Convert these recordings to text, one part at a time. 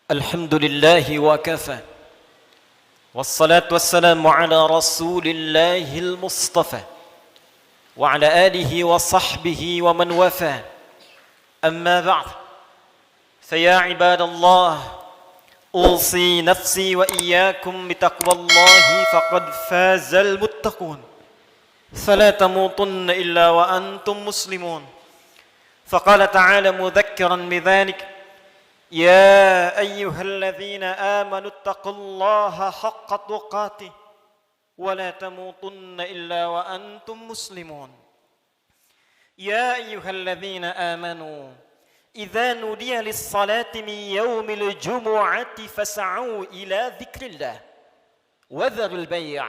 الحمد لله وكفى والصلاة والسلام على رسول الله المصطفى وعلى آله وصحبه ومن وفى أما بعد فيا عباد الله أوصي نفسي وإياكم بتقوى الله فقد فاز المتقون فلا تموتن إلا وأنتم مسلمون فقال تعالى مذكرا بذلك يا أيها الذين آمنوا اتقوا الله حق تقاته ولا تموتن إلا وأنتم مسلمون يا أيها الذين آمنوا إذا نودي للصلاة من يوم الجمعة فاسعوا إلى ذكر الله وذروا البيع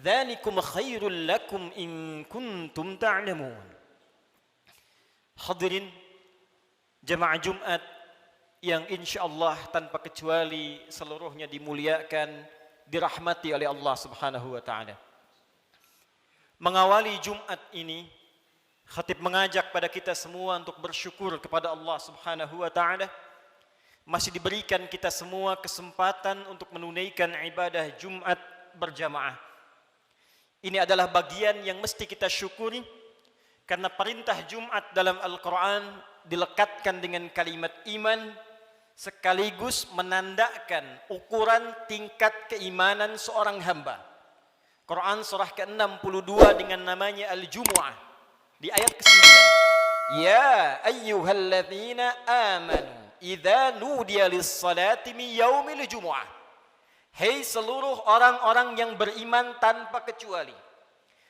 ذلكم خير لكم إن كنتم تعلمون. Hadirin jemaah Jumat yang insyaallah tanpa kecuali seluruhnya dimuliakan, dirahmati oleh Allah Subhanahu wa taala. Mengawali Jumat ini, khatib mengajak pada kita semua untuk bersyukur kepada Allah Subhanahu wa taala. Masih diberikan kita semua kesempatan untuk menunaikan ibadah Jumat berjamaah. Ini adalah bagian yang mesti kita syukuri karena perintah Jumat dalam Al-Quran dilekatkan dengan kalimat iman sekaligus menandakan ukuran tingkat keimanan seorang hamba. Quran surah ke-62 dengan namanya Al-Jumu'ah di ayat ke-9. Ya ayyuhalladzina amanu idza nudiya lis-salati min yaumil jumu'ah. Hei seluruh orang-orang yang beriman tanpa kecuali.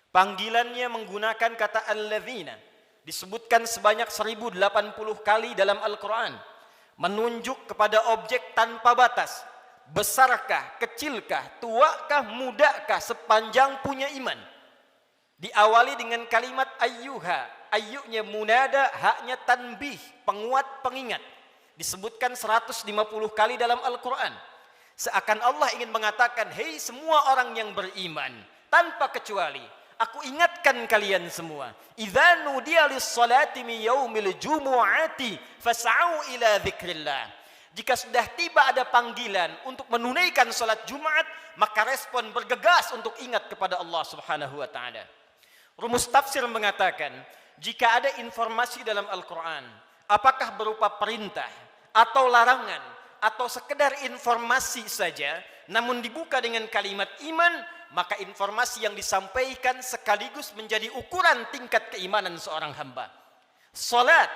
Panggilannya menggunakan kata alladzina, disebutkan sebanyak 1080 kali dalam Al-Quran, menunjuk kepada objek tanpa batas, besarkah, kecilkah, tuakah, mudakah, sepanjang punya iman. Diawali dengan kalimat ayyuha, ayyunya munada, haknya tanbih, penguat pengingat, disebutkan 150 kali dalam Al-Quran. Seakan Allah ingin mengatakan, hei semua orang yang beriman tanpa kecuali, aku ingatkan kalian semua. Idza nudiya lis-salati min yaumil jumu'ati fas'au ila dzikrillah. Jika sudah tiba ada panggilan untuk menunaikan salat Jumat, maka respon bergegas untuk ingat kepada Allah Subhanahu wa taala. Rumus tafsir mengatakan, jika ada informasi dalam Al-Qur'an, apakah berupa perintah atau larangan atau sekedar informasi saja, namun dibuka dengan kalimat iman, maka informasi yang disampaikan sekaligus menjadi ukuran tingkat keimanan seorang hamba. Salat,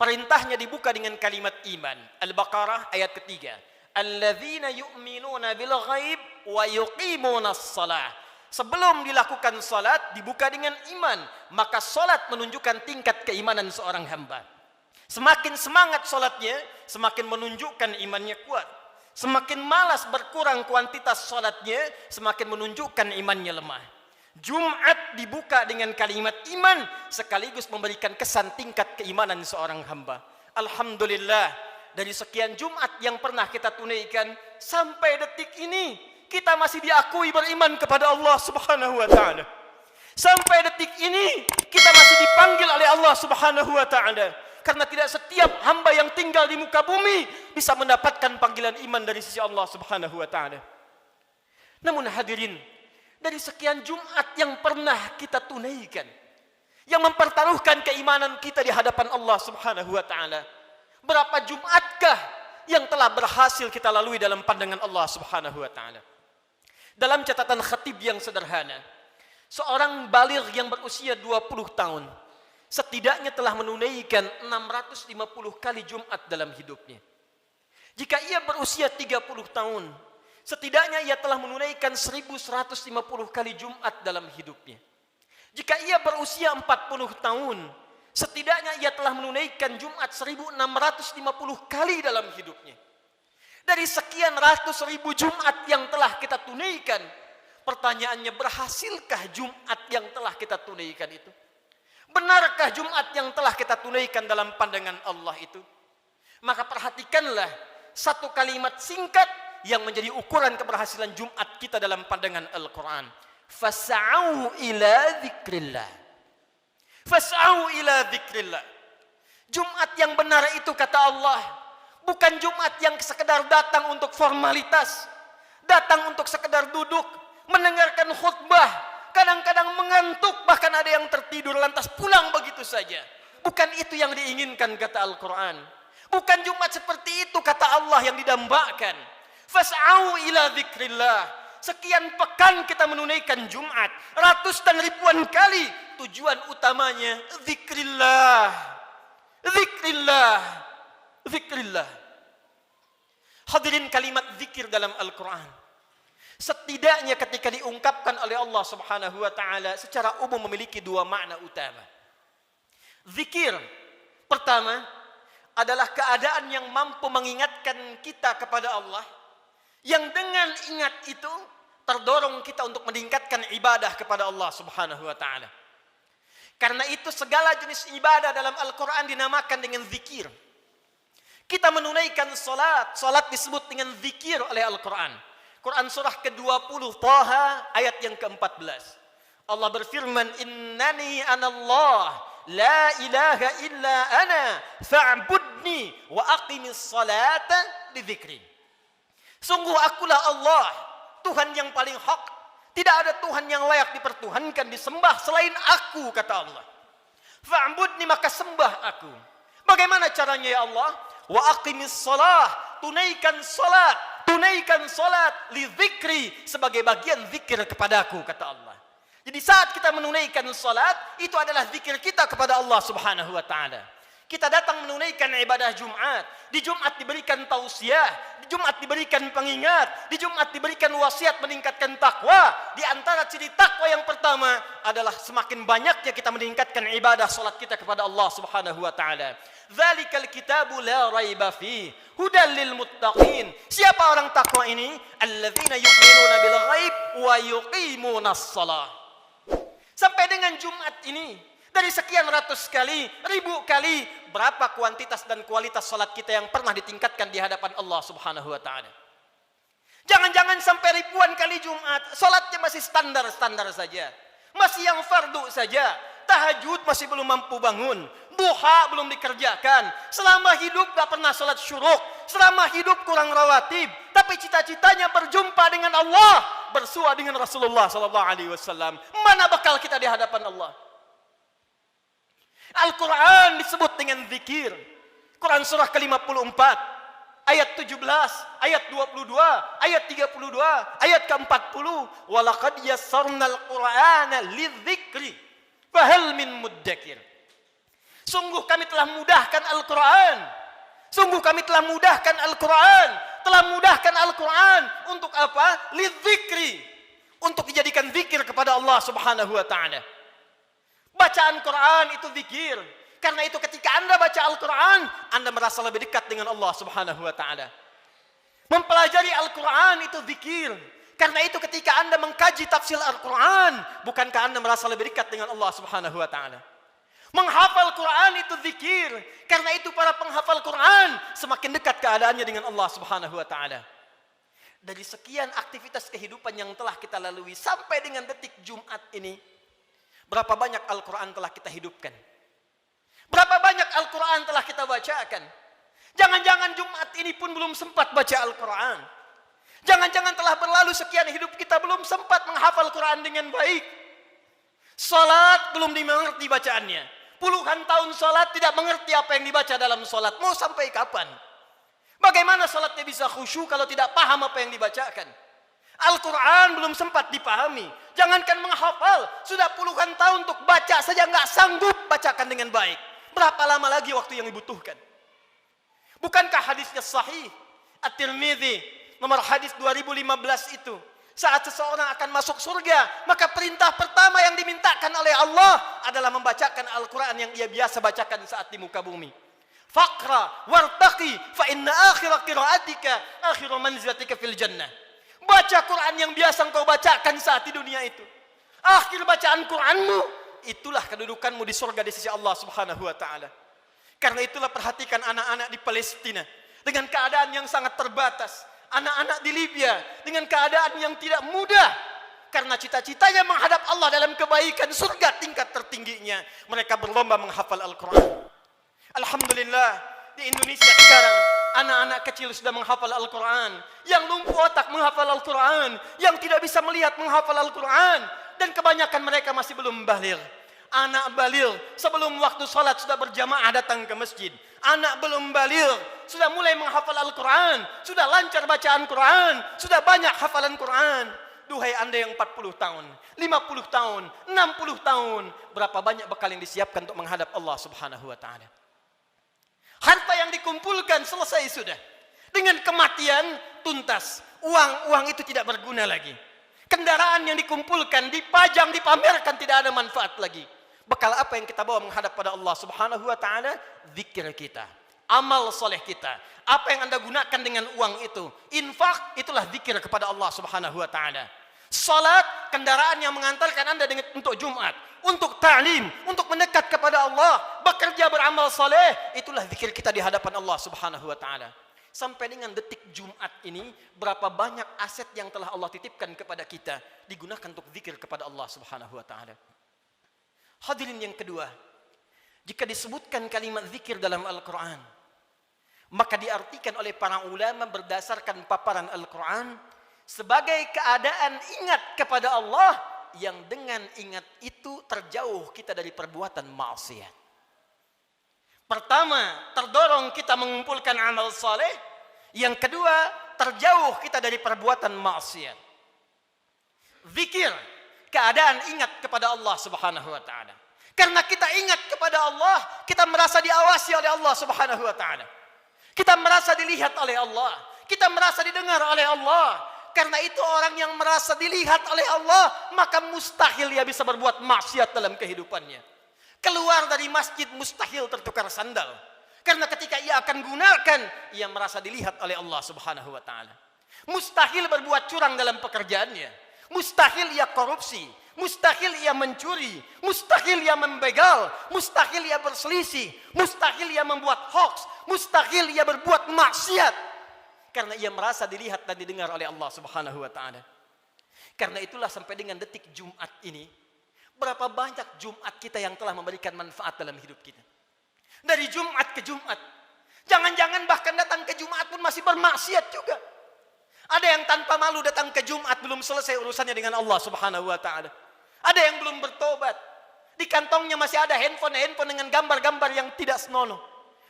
perintahnya dibuka dengan kalimat iman. Al-Baqarah ayat ketiga. Alladzina yu'minuna bil ghaib wa yuqimuna as-salah. Sebelum dilakukan salat dibuka dengan iman, maka salat menunjukkan tingkat keimanan seorang hamba. Semakin semangat salatnya, semakin menunjukkan imannya kuat. Semakin malas berkurang kuantitas salatnya, semakin menunjukkan imannya lemah. Jumat dibuka dengan kalimat iman, sekaligus memberikan kesan tingkat keimanan seorang hamba. Alhamdulillah, dari sekian Jumat yang pernah kita tunaikan, sampai detik ini, kita masih diakui beriman kepada Allah Subhanahu wa ta'ala. Sampai detik ini, kita masih dipanggil oleh Allah Subhanahu wa ta'ala. Karena tidak setiap hamba yang tinggal di muka bumi bisa mendapatkan panggilan iman dari sisi Allah Subhanahu wa taala. Namun hadirin, dari sekian Jumat yang pernah kita tunaikan, yang mempertaruhkan keimanan kita di hadapan Allah Subhanahu wa taala, berapa Jumatkah yang telah berhasil kita lalui dalam pandangan Allah Subhanahu wa taala? Dalam catatan khatib yang sederhana, seorang baligh yang berusia 20 tahun setidaknya telah menunaikan 650 kali Jumat dalam hidupnya. Jika ia berusia 30 tahun, setidaknya ia telah menunaikan 1150 kali Jumat dalam hidupnya. Jika ia berusia 40 tahun, setidaknya ia telah menunaikan Jumat 1650 kali dalam hidupnya. Dari sekian ratus ribu Jumat yang telah kita tunaikan, pertanyaannya, berhasilkah Jumat yang telah kita tunaikan itu? Benarkah Jumat yang telah kita tunaikan dalam pandangan Allah itu? Maka perhatikanlah satu kalimat singkat yang menjadi ukuran keberhasilan Jumat kita dalam pandangan Al-Quran. Fas'au ila dzikrillah. Fas'au ila dzikrillah. Jumat yang benar itu kata Allah Bukan Jumat yang sekedar datang untuk formalitas, datang untuk sekedar duduk, mendengarkan khutbah, kadang-kadang mengantuk, bahkan ada yang tertidur lantas pulang begitu saja. Bukan itu yang diinginkan kata Al-Quran. Bukan Jumat seperti itu kata Allah yang didambakan. Fas'au ila dzikrillah. Sekian pekan kita menunaikan Jumat, ratus dan ribuan kali. Tujuan utamanya dzikrillah. Dzikrillah. Dzikrillah. Hadirin, kalimat zikir dalam Al-Quran setidaknya ketika diungkapkan oleh Allah Subhanahu wa taala secara umum memiliki dua makna utama. Zikir pertama adalah keadaan yang mampu mengingatkan kita kepada Allah, yang dengan ingat itu terdorong kita untuk meningkatkan ibadah kepada Allah Subhanahu wa taala. Karena itu segala jenis ibadah dalam Al-Quran dinamakan dengan zikir. Kita menunaikan salat, salat disebut dengan zikir oleh Al-Quran. Quran surah ke-20 Taha ayat yang ke-14. Allah berfirman, "Innani anallah, la ilaha illa ana, fa'budni wa aqimis salata li dzikri." Sungguh akulah Allah, Tuhan yang paling hak. Tidak ada Tuhan yang layak dipertuhankan, disembah selain aku, kata Allah. Fa'budni, maka sembah aku. Bagaimana caranya ya Allah? Wa aqimis salah, tunaikan salat li dzikri, sebagai bagian zikir kepadaku, kata Allah. Jadi saat kita menunaikan salat, itu adalah zikir kita kepada Allah Subhanahu wa taala. Kita datang menunaikan ibadah Jumat. Di Jumat diberikan tausiah, di Jumat diberikan pengingat, di Jumat diberikan wasiat meningkatkan takwa. Di antara ciri takwa yang pertama adalah semakin banyaknya kita meningkatkan ibadah salat kita kepada Allah Subhanahu wa taala. Dzalikal kitabu la raiba fi hudal lil muttaqin. Siapa orang takwa ini? Alladzina yu'minuna bil ghaib wa yuqimunas shalah. Sampai dengan Jumat ini, dari sekian ratus kali, ribu kali, berapa kuantitas dan kualitas salat kita yang pernah ditingkatkan di hadapan Allah Subhanahu wa taala? Jangan-jangan sampai ribuan kali Jumat, salatnya masih standar-standar saja. Masih yang fardu saja. Tahajud masih belum mampu bangun, duha belum dikerjakan, selama hidup gak pernah salat syuruk, selama hidup kurang rawatib, tapi cita-citanya berjumpa dengan Allah, bersua dengan Rasulullah SAW. Mana bakal kita di hadapan Allah? Al-Quran disebut dengan zikir. Quran surah ke-54 ayat 17, ayat 22, ayat 32, ayat ke-40. Walaqad yassarnal Qur'ana lidzikri fahal min muddakir. Sungguh kami telah mudahkan Al-Quran. Sungguh kami telah mudahkan Al-Quran. Telah mudahkan Al-Quran untuk apa? Lidzikri, untuk dijadikan zikir kepada Allah Subhanahu wa taala. Bacaan Quran itu zikir. Karena itu ketika Anda baca Al-Quran, Anda merasa lebih dekat dengan Allah Subhanahu wa taala. Mempelajari Al-Quran itu zikir. Karena itu ketika Anda mengkaji tafsir Al-Quran, bukankah Anda merasa lebih dekat dengan Allah Subhanahu wa taala? Menghafal Quran itu zikir. Karena itu para penghafal Quran semakin dekat keadaannya dengan Allah Subhanahu wa taala. Dari sekian aktivitas kehidupan yang telah kita lalui sampai dengan detik Jumat ini, berapa banyak Al-Quran telah kita hidupkan? Berapa banyak Al-Quran telah kita bacakan? Jangan-jangan Jumat ini pun belum sempat baca Al-Quran. Jangan-jangan telah berlalu sekian hidup kita belum sempat menghafal Quran dengan baik. Salat belum dimengerti bacaannya. Puluhan tahun salat tidak mengerti apa yang dibaca dalam salat. Mau sampai kapan? Bagaimana salatnya bisa khusyuk kalau tidak paham apa yang dibacakan? Al-Quran belum sempat dipahami. Jangankan menghafal, sudah puluhan tahun untuk baca saja nggak sanggup bacakan dengan baik. Berapa lama lagi waktu yang dibutuhkan? Bukankah hadisnya sahih? At-Tirmidzi nomor hadis 2015 itu, saat seseorang akan masuk surga, maka perintah pertama yang dimintakan oleh Allah adalah membacakan Al-Quran yang ia biasa bacakan saat di muka bumi. Faqra wartaqi fa inna akhira qiraatika akhiru manzilatika fil jannah. Baca Quran yang biasa engkau bacakan saat di dunia itu. Akhir bacaan Quranmu, itulah kedudukanmu di surga di sisi Allah Subhanahu wa taala. Karena itulah perhatikan anak-anak di Palestina dengan keadaan yang sangat terbatas. Anak-anak di Libya dengan keadaan yang tidak mudah. Karena cita-citanya menghadap Allah dalam kebaikan, surga tingkat tertingginya. Mereka berlomba menghafal Al-Quran. Alhamdulillah, di Indonesia sekarang Anak-anak kecil sudah menghafal Al-Quran. Yang lumpuh otak menghafal Al-Quran. Yang tidak bisa melihat menghafal Al-Quran. Dan kebanyakan mereka masih belum baligh. Anak baligh sebelum waktu salat sudah berjamaah datang ke masjid. Anak belum baligh sudah mulai menghafal Al-Quran. Sudah lancar bacaan Quran. Sudah banyak hafalan Quran. Duhai anda yang 40 tahun, 50 tahun, 60 tahun. Berapa banyak bekal yang disiapkan untuk menghadap Allah subhanahu wa ta'ala. Harta yang dikumpulkan selesai sudah. Dengan kematian tuntas. Uang itu tidak berguna lagi. Kendaraan yang dikumpulkan, dipajang, dipamerkan, tidak ada manfaat lagi. Bekal apa yang kita bawa menghadap pada Allah subhanahu wa ta'ala? Zikir kita. Amal soleh kita. Apa yang anda gunakan dengan uang itu? Infak, itulah zikir kepada Allah subhanahu wa ta'ala. Salat, kendaraan yang mengantarkan anda untuk Jumat. Untuk ta'lim, untuk mendekat kepada Allah, bekerja beramal saleh, itulah zikir kita di hadapan Allah subhanahu wa ta'ala. Sampai dengan detik Jumat ini, berapa banyak aset yang telah Allah titipkan kepada kita, digunakan untuk zikir kepada Allah subhanahu wa ta'ala. Hadirin yang kedua, jika disebutkan kalimat zikir dalam Al-Quran, maka diartikan oleh para ulama berdasarkan paparan Al-Quran, sebagai keadaan ingat kepada Allah, yang dengan ingat itu terjauh kita dari perbuatan maksiat. Pertama, terdorong kita mengumpulkan amal saleh. Yang kedua, terjauh kita dari perbuatan maksiat. Zikir, keadaan ingat kepada Allah subhanahu wa ta'ala. Karena kita ingat kepada Allah, kita merasa diawasi oleh Allah subhanahu wa ta'ala. Kita merasa dilihat oleh Allah. Kita merasa didengar oleh Allah. Karena itu orang yang merasa dilihat oleh Allah, maka mustahil ia bisa berbuat maksiat dalam kehidupannya. Keluar dari masjid mustahil tertukar sandal. Karena ketika ia akan gunakan, ia merasa dilihat oleh Allah subhanahu wa ta'ala. Mustahil berbuat curang dalam pekerjaannya. Mustahil ia korupsi. Mustahil ia mencuri. Mustahil ia membegal. Mustahil ia berselisih. Mustahil ia membuat hoax. Mustahil ia berbuat maksiat. Karena ia merasa dilihat dan didengar oleh Allah subhanahu wa ta'ala. Karena itulah sampai dengan detik Jumat ini, berapa banyak Jumat kita yang telah memberikan manfaat dalam hidup kita. Dari Jumat ke Jumat. Jangan-jangan bahkan datang ke Jumat pun masih bermaksiat juga. Ada yang tanpa malu datang ke Jumat belum selesai urusannya dengan Allah subhanahu wa ta'ala. Ada yang belum bertobat. Di kantongnya masih ada handphone dengan gambar-gambar yang tidak senonoh.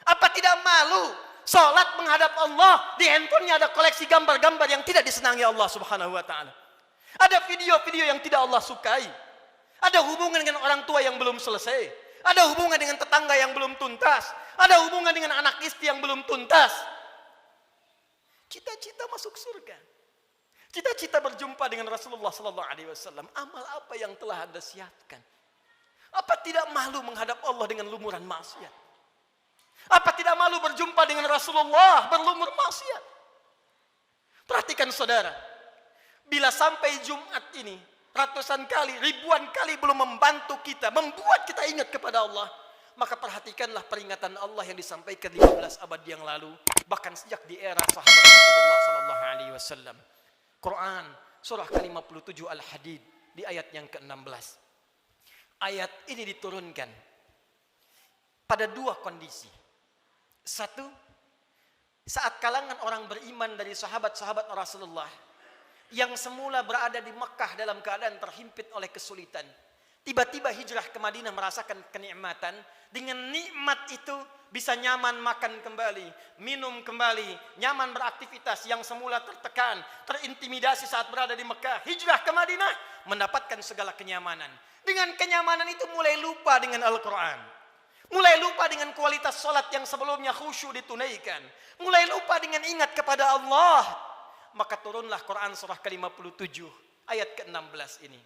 Apa tidak malu? Salat menghadap Allah, di handphonenya ada koleksi gambar-gambar yang tidak disenangi Allah subhanahu wa ta'ala. Ada video-video yang tidak Allah sukai. Ada hubungan dengan orang tua yang belum selesai. Ada hubungan dengan tetangga yang belum tuntas. Ada hubungan dengan anak istri yang belum tuntas. Cita-cita masuk surga. Cita-cita berjumpa dengan Rasulullah sallallahu alaihi wasallam. Amal apa yang telah anda siapkan? Apa tidak malu menghadap Allah dengan lumuran maksiat? Apa tidak malu berjumpa dengan Rasulullah berlumur maksiat? Perhatikan saudara, bila sampai Jumat ini ratusan kali, ribuan kali belum membantu kita, membuat kita ingat kepada Allah, maka perhatikanlah peringatan Allah yang disampaikan 15 abad yang lalu, bahkan sejak di era sahabat Rasulullah sallallahu alaihi wasallam. Quran surah ke-57 Al-Hadid di ayat yang ke-16. Ayat ini diturunkan pada dua kondisi. Satu, saat kalangan orang beriman dari sahabat-sahabat Rasulullah yang semula berada di Mekah dalam keadaan terhimpit oleh kesulitan, tiba-tiba hijrah ke Madinah merasakan kenikmatan. Dengan nikmat itu bisa nyaman makan kembali, minum kembali, nyaman beraktivitas. Yang semula tertekan, terintimidasi saat berada di Mekah, hijrah ke Madinah mendapatkan segala kenyamanan. Dengan kenyamanan itu mulai lupa dengan Al-Quran. Mulai lupa dengan kualitas salat yang sebelumnya khusyuk ditunaikan. Mulai lupa dengan ingat kepada Allah. Maka turunlah Quran surah ke-57 ayat ke-16 ini.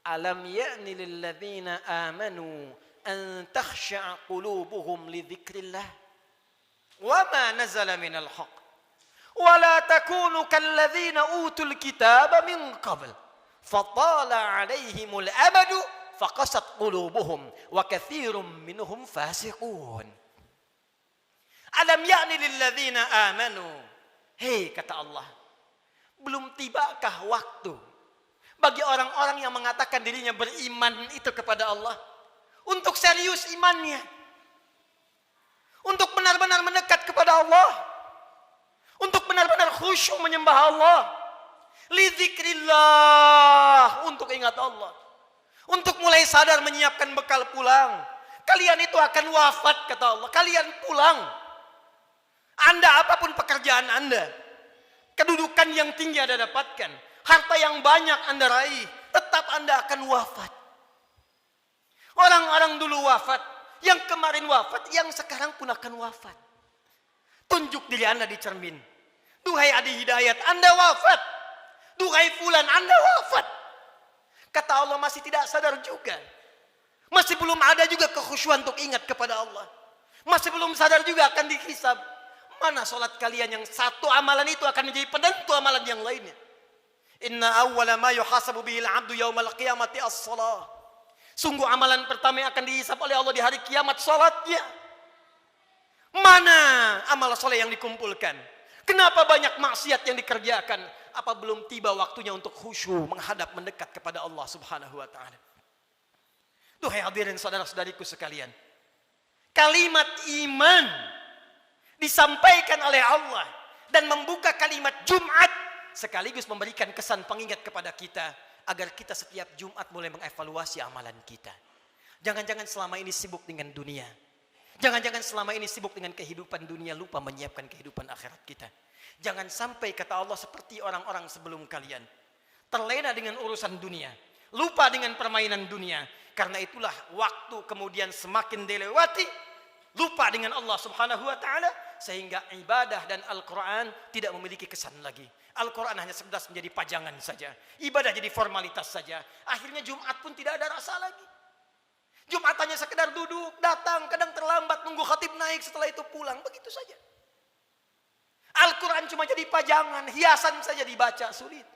Alam ya'ni lilladzina amanu an takhsha'a qulubuhum li dzikrillah wa ma nazala minal haqq wa la takunu kalladzina utul kitaba min qabl fatala 'alaihimul amadu faqasat qulubuhum wa katsirum minhum fasiqun. Alam ya'ni lilladzina amanu. Hei, kata Allah, belum tibakah waktu bagi orang-orang yang mengatakan dirinya beriman itu kepada Allah untuk serius imannya, untuk benar-benar mendekat kepada Allah, Untuk benar-benar khusyuk menyembah Allah. Lidzikrillah, untuk ingat Allah. Untuk mulai sadar menyiapkan bekal pulang. Kalian itu akan wafat, kata Allah. Kalian pulang. Anda apapun pekerjaan Anda, kedudukan yang tinggi Anda dapatkan, harta yang banyak Anda raih, tetap Anda akan wafat. Orang-orang dulu wafat, yang kemarin wafat, yang sekarang pun akan wafat. Tunjuk diri Anda di cermin. Duhai Adi Hidayat, Anda wafat. Duhai Fulan, Anda wafat. Kata Allah, masih tidak sadar juga. Masih belum ada juga kekhusyuan untuk ingat kepada Allah. Masih belum sadar juga akan dihisab. Mana sholat kalian yang satu amalan itu akan menjadi penentu amalan yang lainnya. Inna awwala ma yuhasabu bihil abdu yaumal qiyamati as-salah. Sungguh amalan pertama yang akan dihisab oleh Allah di hari kiamat, sholatnya. Mana amal soleh yang dikumpulkan? Kenapa banyak maksiat yang dikerjakan? Apa belum tiba waktunya untuk khusyuk menghadap mendekat kepada Allah Subhanahu wa taala? Duhai hadirin saudara-saudariku sekalian, kalimat iman disampaikan oleh Allah dan membuka kalimat Jumat sekaligus memberikan kesan pengingat kepada kita agar kita setiap Jumat mulai mengevaluasi amalan kita. Jangan-jangan selama ini sibuk dengan dunia. Jangan-jangan selama ini sibuk dengan kehidupan dunia, lupa menyiapkan kehidupan akhirat kita. Jangan sampai kata Allah seperti orang-orang sebelum kalian, terlena dengan urusan dunia, lupa dengan permainan dunia. Karena itulah waktu kemudian semakin dilewati, lupa dengan Allah Subhanahu wa taala, sehingga ibadah dan Al-Quran tidak memiliki kesan lagi. Al-Quran hanya sekedar menjadi pajangan saja, ibadah jadi formalitas saja. Akhirnya Jumat pun tidak ada rasa lagi. Jumat hanya sekedar duduk, datang, kadang terlambat, nunggu khatib naik, setelah itu pulang, begitu saja. Al-Quran cuma jadi pajangan, hiasan saja dibaca, sulit.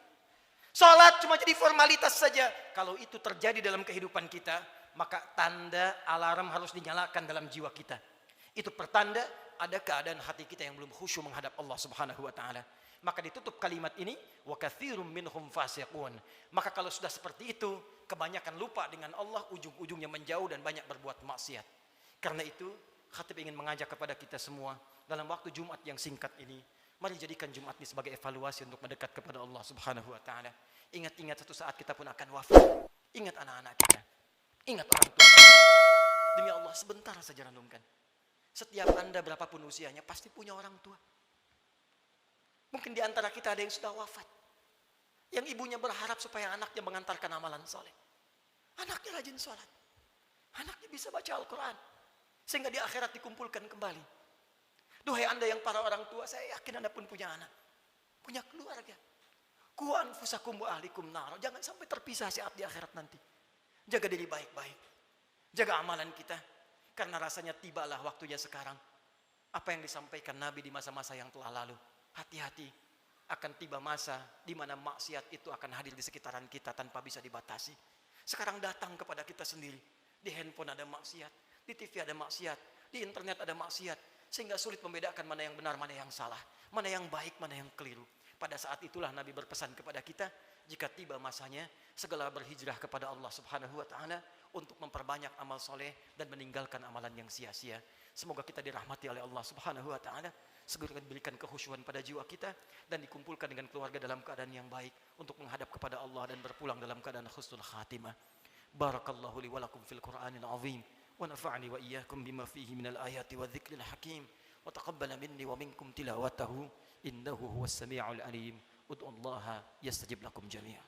Salat cuma jadi formalitas saja. Kalau itu terjadi dalam kehidupan kita, maka tanda alarm harus dinyalakan dalam jiwa kita. Itu pertanda ada keadaan hati kita yang belum khusyuk menghadap Allah Subhanahu wa taala. Maka ditutup kalimat ini, wa katsirum minhum fasiqun. Maka kalau sudah seperti itu, kebanyakan lupa dengan Allah, ujung-ujungnya menjauh dan banyak berbuat maksiat. Karena itu, khatib ingin mengajak kepada kita semua dalam waktu Jumat yang singkat ini, mari jadikan Jumat ini sebagai evaluasi untuk mendekat kepada Allah Subhanahu wa taala. Ingat-ingat satu saat kita pun akan wafat. Ingat anak-anak kita. Ingat orang tua. Demi Allah, sebentar saja renungkan. Setiap Anda berapapun usianya pasti punya orang tua. Mungkin di antara kita ada yang sudah wafat. Yang ibunya berharap supaya anaknya mengantarkan amalan soleh. Anaknya rajin sholat. Anaknya bisa baca Al-Quran. Sehingga di akhirat dikumpulkan kembali. Duhai Anda yang para orang tua, saya yakin Anda pun punya anak. Punya keluarga. Qu anfusakum wa ahlikum nar. Jangan sampai terpisah saat di akhirat nanti. Jaga diri baik-baik. Jaga amalan kita. Karena rasanya tibalah waktunya sekarang. Apa yang disampaikan Nabi di masa-masa yang telah lalu. Hati-hati. Akan tiba masa di mana maksiat itu akan hadir di sekitaran kita tanpa bisa dibatasi. Sekarang datang kepada kita sendiri. Di handphone ada maksiat. Di TV ada maksiat. Di internet ada maksiat. Sehingga sulit membedakan mana yang benar, mana yang salah. Mana yang baik, mana yang keliru. Pada saat itulah Nabi berpesan kepada kita, jika tiba masanya, segala berhijrah kepada Allah Subhanahu wa taala untuk memperbanyak amal soleh dan meninggalkan amalan yang sia-sia. Semoga kita dirahmati oleh Allah Subhanahu wa taala, segera diberikan kekhusyuan pada jiwa kita dan dikumpulkan dengan keluarga dalam keadaan yang baik untuk menghadap kepada Allah dan berpulang dalam keadaan husnul khatimah. Barakallahu li wa lakum fil Qur'anil azim wa nafa'ani wa iyyakum bima fihi minal ayati wa dzikril hakim wa taqabbala minni wa minkum tilawatahu innahu huwas samiul alim. Ud'ullaha yastajib lakum jami'an.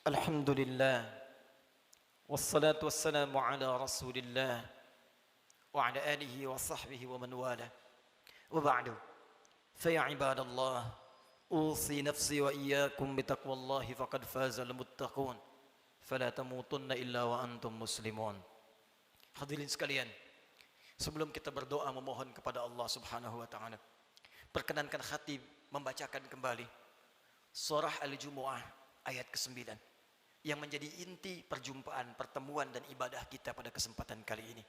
Alhamdulillah wassalatu wassalamu ala rasulillah wa ala alihi wa sahbihi wa man wala wa ba'du fa ya ibadallah usi nafsi wa iyyakum bitaqwallahi faqad fazal muttaqun fala tamutunna illa wa antum muslimun. Hadirin sekalian, sebelum kita berdoa memohon kepada Allah Subhanahu wa taala, perkenankan khatib membacakan kembali surah Al-Jumu'ah ayat ke-9 yang menjadi inti perjumpaan, pertemuan dan ibadah kita pada kesempatan kali ini.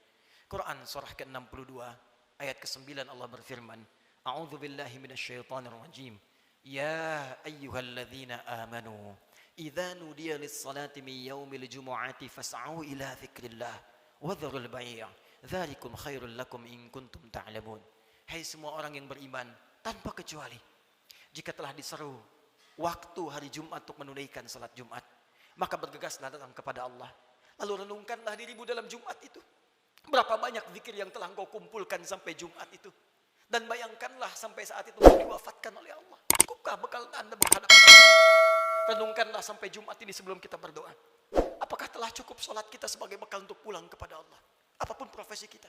Quran surah ke-62 ayat ke-9 Allah berfirman, A'udzu billahi minasyaitonir rajim. Ya ayyuhalladzina amanu idza nudiya lis-salati min yaumil jumu'ati fas'au ila dzikrillah Wadharul bai'. Dzalikum khairul lakum in kuntum ta'lamun. Hai semua orang yang beriman tanpa kecuali, jika telah diseru waktu hari Jumat untuk menunaikan salat Jumat, maka bergegaslah datang kepada Allah. Lalu renungkanlah dirimu dalam Jumat itu. Berapa banyak zikir yang telah engkau kumpulkan sampai Jumat itu. Dan bayangkanlah sampai saat itu engkau diwafatkan oleh Allah. Cukupkah bekal Anda menghadap Allah? Renungkanlah sampai Jumat ini sebelum kita berdoa. Apakah telah cukup sholat kita sebagai bekal untuk pulang kepada Allah? Apapun profesi kita.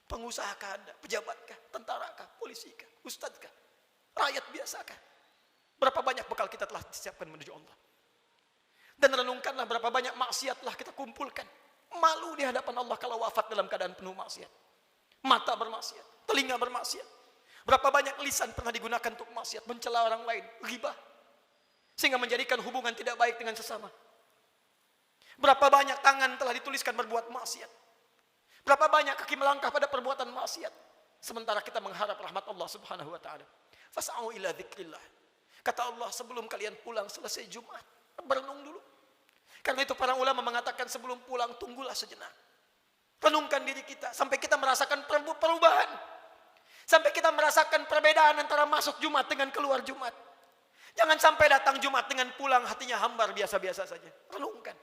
Pengusahakah Anda? Pejabatkah? Tentarakah? Polisikah? Ustadzkah? Rakyat biasakah? Berapa banyak bekal kita telah disiapkan menuju Allah? Dan renungkanlah berapa banyak maksiat telah kita kumpulkan. Malu di hadapan Allah kalau wafat dalam keadaan penuh maksiat. Mata bermaksiat, telinga bermaksiat. Berapa banyak lisan pernah digunakan untuk maksiat, mencela orang lain, ghibah. Sehingga menjadikan hubungan tidak baik dengan sesama. Berapa banyak tangan telah dituliskan berbuat maksiat. Berapa banyak kaki melangkah pada perbuatan maksiat. Sementara kita mengharap rahmat Allah subhanahu wa ta'ala. Fas'au ila dzikrillah. Kata Allah, sebelum kalian pulang selesai Jumat, berenung dulu. Karena itu para ulama mengatakan sebelum pulang tunggulah sejenak. Renungkan diri kita sampai kita merasakan perubahan. Sampai kita merasakan perbedaan antara masuk Jumat dengan keluar Jumat. Jangan sampai datang Jumat dengan pulang hatinya hambar biasa-biasa saja. Renungkan.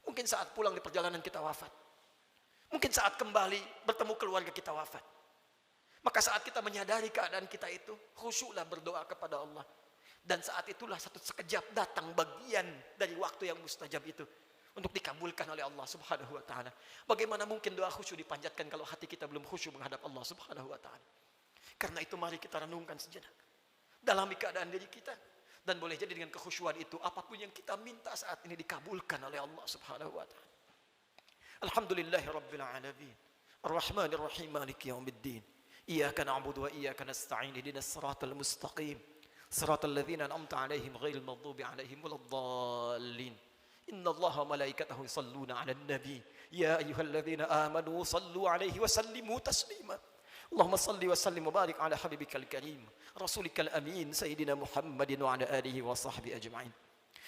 Mungkin saat pulang di perjalanan kita wafat. Mungkin saat kembali bertemu keluarga kita wafat. Maka saat kita menyadari keadaan kita itu, khusyuklah berdoa kepada Allah. Dan saat itulah satu sekejap datang bagian dari waktu yang mustajab itu. Untuk dikabulkan oleh Allah subhanahu wa ta'ala. Bagaimana mungkin doa khusyuk dipanjatkan kalau hati kita belum khusyuk menghadap Allah subhanahu wa ta'ala. Karena itu mari kita renungkan sejenak. Dalami keadaan diri kita. Dan boleh jadi dengan kekhusyuan itu, apapun yang kita minta saat ini dikabulkan oleh Allah subhanahu wa ta'ala. Alhamdulillahi rabbil alamin. Ar-Rahmanir Rahim Maliki yaumiddin. Iyyaka na'budu wa iyyaka nasta'in. Ihdinas siratal mustaqim. Siratal ladzina an'amta 'alaihim ghairil maghdubi 'alaihim waladdallin. Innallaha wa malaikatahu yusalluna 'alan nabi. Ya ayyuhalladzina amanu sallu 'alaihi wa sallimu taslima. Allahumma salli wa sallim wa barik 'ala habibikal karim, rasulikal amin, sayyidina Muhammadin wa 'ala alihi wa sahbihi ajma'in.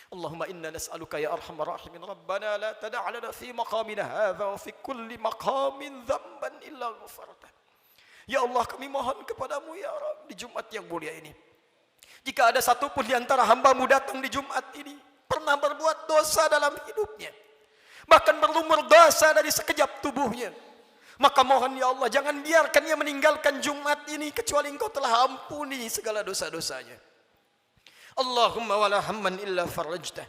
Allahumma inna nas'aluka ya arhamar rahimin rabbana la tada' lana fi maqamina hadza wa fi kulli maqamin dhanban illa ghafarta. Ya Allah, kami mohon kepadamu ya Rabb di Jumat yang mulia ini. Jika ada satu pun di antara hamba-Mu datang di Jumat ini pernah berbuat dosa dalam hidupnya, bahkan berlumur dosa dari sekejap tubuhnya, maka mohon ya Allah, jangan biarkan ia meninggalkan Jumat ini kecuali Engkau telah ampuni segala dosa-dosanya. Allahumma wala hamman illa farajtah.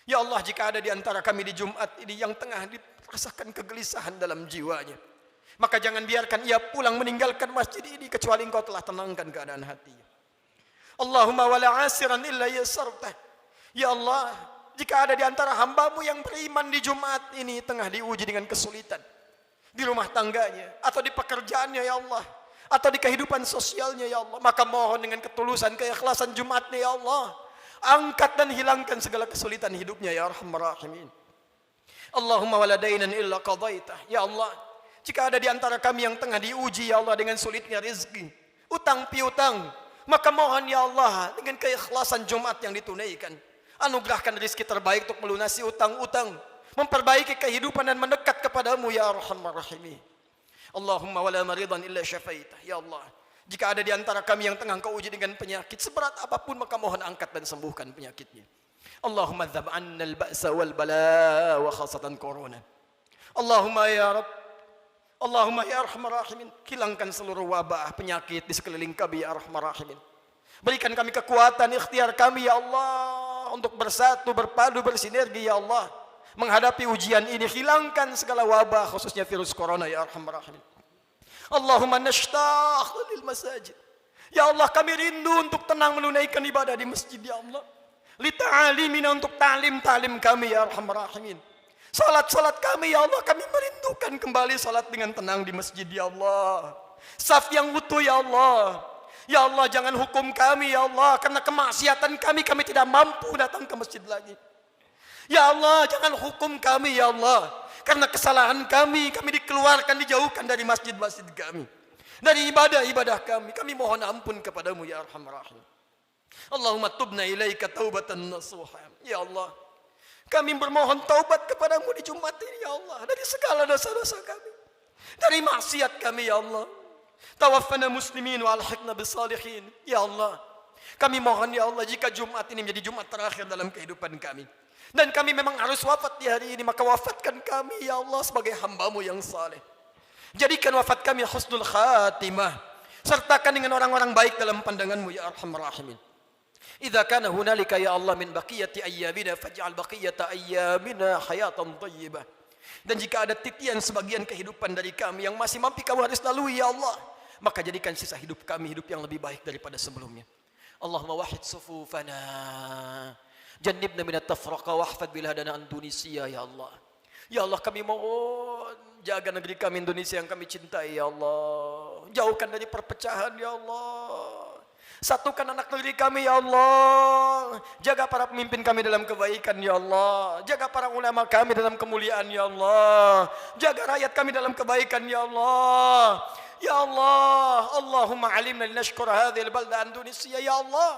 Ya Allah, jika ada di antara kami di Jumat ini yang tengah dirasakan kegelisahan dalam jiwanya, maka jangan biarkan ia pulang meninggalkan masjid ini kecuali Engkau telah tenangkan keadaan hatinya. Allahumma wala asiran illa yasartah. Ya Allah, jika ada di antara hamba-Mu yang beriman di Jumat ini tengah diuji dengan kesulitan di rumah tangganya atau di pekerjaannya ya Allah, atau di kehidupan sosialnya ya Allah, maka mohon dengan ketulusan keikhlasan Jumatnya ya Allah, angkat dan hilangkan segala kesulitan hidupnya ya Arhamar Rahimin. Allahumma wala dainan illa qadaitah. Ya Allah, jika ada di antara kami yang tengah diuji ya Allah dengan sulitnya rezeki, utang piutang, maka mohon ya Allah dengan keikhlasan Jumat yang ditunaikan, anugerahkan rezeki terbaik untuk melunasi utang-utang, memperbaiki kehidupan dan mendekat kepadamu ya Arhamar Rahimin. Allahumma wala maridan illa syafaitah. Ya Allah, jika ada di antara kami yang tengah Engkau uji dengan penyakit seberat apapun, maka mohon angkat dan sembuhkan penyakitnya. Allahumma dzab 'anna al-ba'sa wal bala wa khasatan corona. Allahumma ya Rabb, Allahumma ya Arhamar Rahimin, hilangkan seluruh wabah penyakit di sekeliling kami ya Arhamar Rahimin. Berikan kami kekuatan ikhtiar kami ya Allah untuk bersatu, berpadu, bersinergi ya Allah menghadapi ujian ini. Hilangkan segala wabah khususnya virus corona ya Arhamar Rahimin. Allahumma nashtaq lil masajid. Ya Allah, kami rindu untuk tenang menunaikan ibadah di masjid ya Allah. Li ta'alimina, untuk ta'lim kami ya Arhamar Rahimin. Salat kami ya Allah, kami merindukan kembali salat dengan tenang di masjid ya Allah. Saf yang utuh ya Allah. Ya Allah, jangan hukum kami ya Allah, karena kemaksiatan kami tidak mampu datang ke masjid lagi. Ya Allah, jangan hukum kami ya Allah, karena kesalahan kami dikeluarkan, dijauhkan dari masjid-masjid kami, dari ibadah-ibadah kami. Kami mohon ampun kepadamu ya Arhamar Rahim. Allahumma tubna ilaika taubatan nasuha. Ya Allah, Kami bermohon taubat kepadamu di Jumat ini ya Allah. Dari segala dosa-dosa kami. Dari maksiat kami ya Allah. Tawaffana muslimin wa alhiqna bisalihin. Ya Allah. Kami mohon ya Allah jika Jumat ini menjadi Jumat terakhir dalam kehidupan kami. Dan kami memang harus wafat di hari ini. Maka wafatkan kami ya Allah sebagai hamba-Mu yang saleh. Jadikan wafat kami husnul khatimah. Sertakan dengan orang-orang baik dalam pandangan-Mu ya Arhamar Rahimin. Idza kana hunalika ya Allah min baqiyati ayyamina faj'al baqiyata ayyamina hayatan thayyibah. Dan jika ada titian sebagian kehidupan dari kami yang masih mampu Kau harus lalui ya Allah, maka jadikan sisa hidup kami hidup yang lebih baik daripada sebelumnya. Allahumma wahid sufufana. Jannibna minat tafraqa wahfad biladana Indonesia ya Allah. Ya Allah kami mohon jaga negeri kami Indonesia yang kami cintai ya Allah. Jauhkan dari perpecahan ya Allah. Satukan anak negeri kami ya Allah. Jaga para pemimpin kami dalam kebaikan ya Allah. Jaga para ulama kami dalam kemuliaan ya Allah. Jaga rakyat kami dalam kebaikan ya Allah. Ya Allah, Allahumma alimna linashkura hadhil balda Indonesia ya Allah.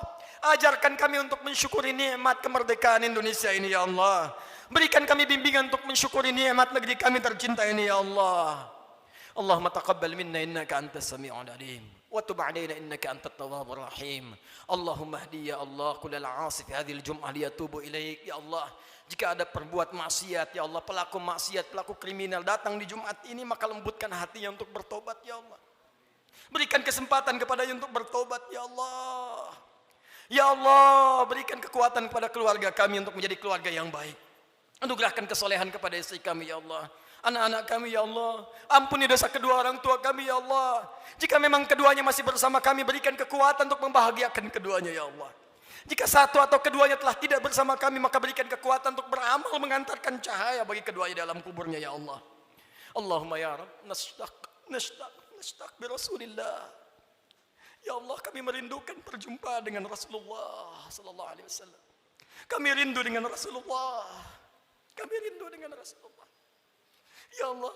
Ajarkan kami untuk mensyukuri nikmat kemerdekaan Indonesia ini ya Allah. Berikan kami bimbingan untuk mensyukuri nikmat negeri kami tercinta ini ya Allah. Allahumma taqabbal minna innaka antas sami'ul alim. Wa tub 'alaina innaka antat tawwabur rahim. Allahumma hdi ya Allah kullal 'asi fi hadhil jum'ah liyatubu ilaik ya Allah. Jika ada perbuat maksiat ya Allah, pelaku maksiat, pelaku kriminal datang di Jumat ini, maka lembutkan hatinya untuk bertobat ya Allah. Berikan kesempatan kepadanya untuk bertobat ya Allah. Ya Allah, berikan kekuatan kepada keluarga kami untuk menjadi keluarga yang baik. Anugerahkan kesolehan kepada istri kami ya Allah. Anak-anak kami ya Allah. Ampuni dosa kedua orang tua kami ya Allah. Jika memang keduanya masih bersama kami, berikan kekuatan untuk membahagiakan keduanya ya Allah. Jika satu atau keduanya telah tidak bersama kami, maka berikan kekuatan untuk beramal mengantarkan cahaya bagi keduanya dalam kuburnya ya Allah. Allahumma ya Rabb, nashtaq bi Rasulillah. Ya Allah, kami merindukan perjumpaan dengan Rasulullah sallallahu alaihi wasallam. Kami rindu dengan Rasulullah. Kami rindu dengan Rasulullah. Ya Allah,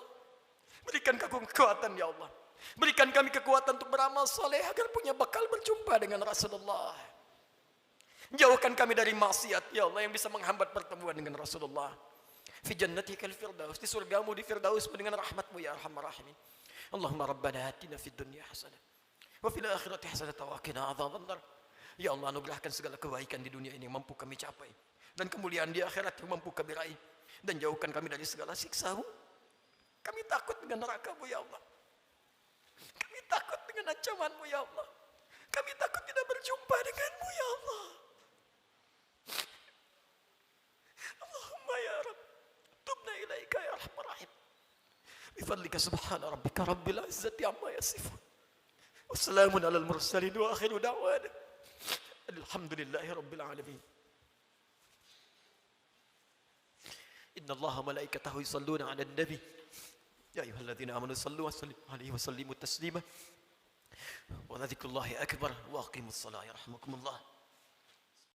berikan kekuatan ya Allah. Berikan kami kekuatan untuk beramal soleh agar punya bekal berjumpa dengan Rasulullah. Jauhkan kami dari maksiat ya Allah yang bisa menghambat pertemuan dengan Rasulullah. Fi jannatikal firdaus, di surgamu di firdaus dengan rahmatmu ya arhamar rahimin. Allahumma rabbana atina fid dunya hasanah wa fil akhirati hasanah wa qina adzabannar. Ya Allah, anugerahkan segala kebaikan di dunia ini yang mampu kami capai, dan kemuliaan di akhirat yang mampu kami raih, dan jauhkan kami dari segala siksa-Mu. Kami takut dengan neraka-Mu ya Allah. Kami takut dengan ancaman-Mu ya Allah. Kami takut tidak berjumpa dengan-Mu ya Allah. Allahumma ya Rabb, tubna ilaika ya arhamar rahim. Bifadlika subhana rabbika rabbil izzati amma yasifun. Wassalamun alal mursalin wa akhiru da'wana alhamdulillahi rabbil alamin. Inna Allaha malaikatahu yusalluna 'alan nabi. Ya ayyuhalladzina amanu sallu wa sallimu alaihi wa sallimu taslima. Wa dzikrullahi akbar wa aqimus shalah yarhamukumullah.